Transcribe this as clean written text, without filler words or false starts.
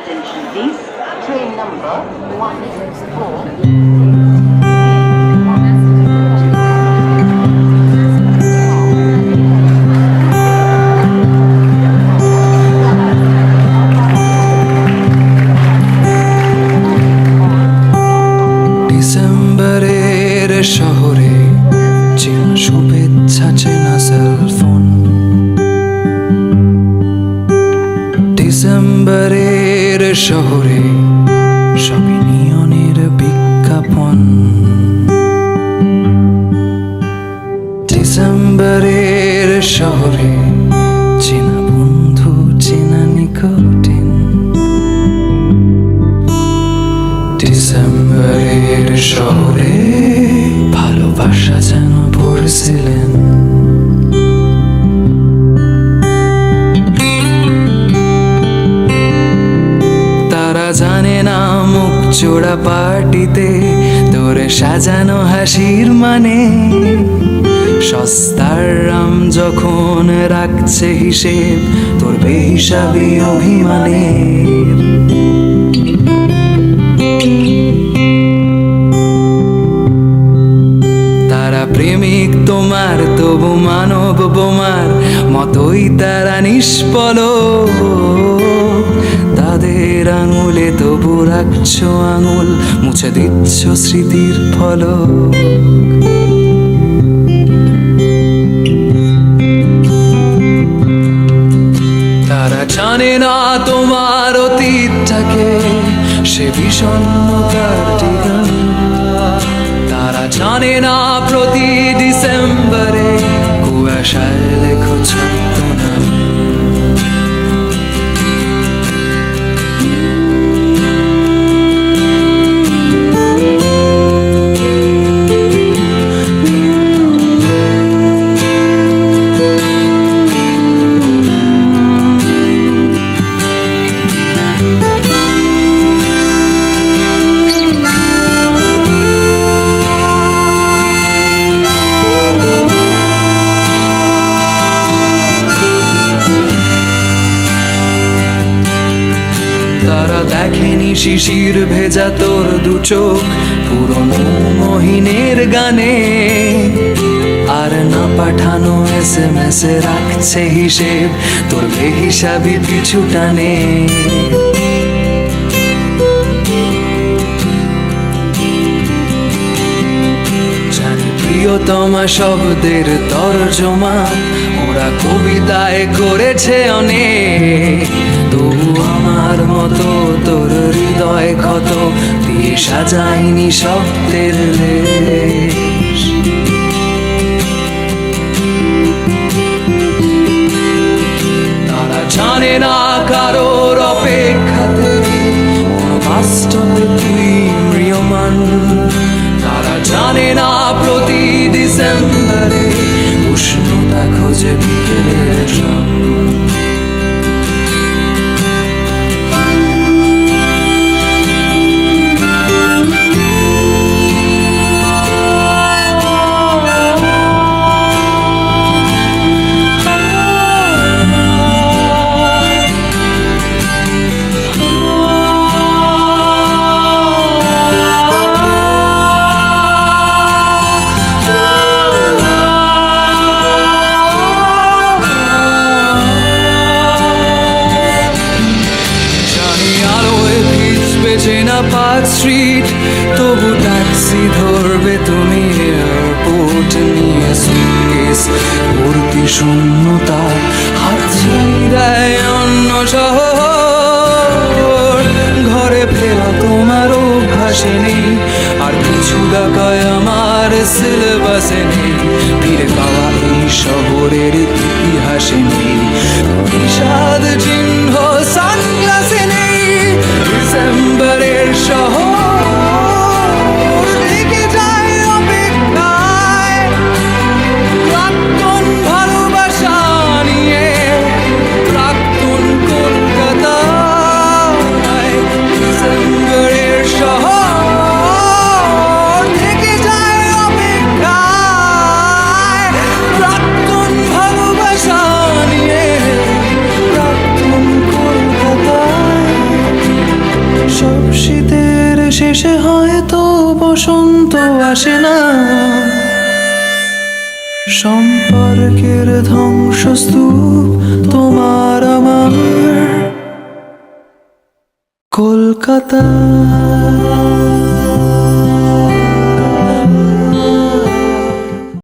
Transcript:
Attention please. Train number 164. ডিসেম্বরের শহরে চেনা শুভেচ্ছা চেনা সেলফোন, ডিসেম্বরের শহরে সবই নিয়নের বিজ্ঞাপন, ডিসেম্বরের শহরে চেনা বন্ধু চেনা নিকটিন, ডিসেম্বরের শহরে ভালোবাসা যেন পড়ছিলেন। তারা জানে না মুখ চোরা পার্টিতে তোর সাজানো হাসির মানে, সস্তার রাম যখন রাখছে হিসেব তোর বেহিসাবি অভিমানের। তারা প্রেমিক তোমার তবু মানব বোমার মতোই তারা নিষ্পলক, তাদের আঙুলে তবু রাখছো আঙুল মুছে দিচ্ছ স্মৃতির ফলক। তারা জানে না তোমার অতীতটাকে সে বিষণ্ণতার ঠিকানা, তারা জানে না প্রতি ডিসেম্বরে কুয়াশায় লেখো ছদ্মনাম। তারা দেখেনি শিশির ভেজা তোর দু চোখ পুরনো মহিনের গানে, আর না পাঠানো SMS এ রাখছে হিসেব তোর বেহিসাবি পিছু টানে। জানি প্রিয়তমা শব্দের তর্জমা ওরা কবিতায় করেছে অনেক, তবু আমার মতো তোর হৃদয় ক্ষত দিয়ে সাজাইনি শব্দের লেশ। তারা জানে না কারোর অপেক্ষাতে বাস্তবে তুই ম্রিয়মান, তারা জানে না প্রতি ডিসেম্বরে উষ্ণতা খোঁজে বিকেলের সব। চেনা পার্ক স্ট্রিট তবু ট্যাক্সি ধরবে তুমি এয়ারপোর্ট নিয়ে সুটকেস ভর্তি শূন্যতা হাত ছাড়িয়ে দেয় অন্য শহর। ঘরে ফেরা তোমার অভ্যাসে নেই আর কিছু ডাকায় আমার সিলেবাসে নেই, ফিরে পাওয়া এই শহরের ইতিহাসে নেই, বিষাদ চিহ্ন সানগ্লাসে নেই। ডিসেম্বরের শহর থেকে যায় অপেক্ষায় প্রাক্তন ভালোবাসা নিয়ে, প্রাক্তন কলকাতায়। ডিসেম্বরের শহর থেকে যায় অপেক্ষায় প্রাক্তন ভালোবাসা নিয়ে। সব শীতের শেষে হয়তো বসন্ত আসে না, সম্পর্কের ধ্বংসস্তূপ তোমার আমার কলকাতা।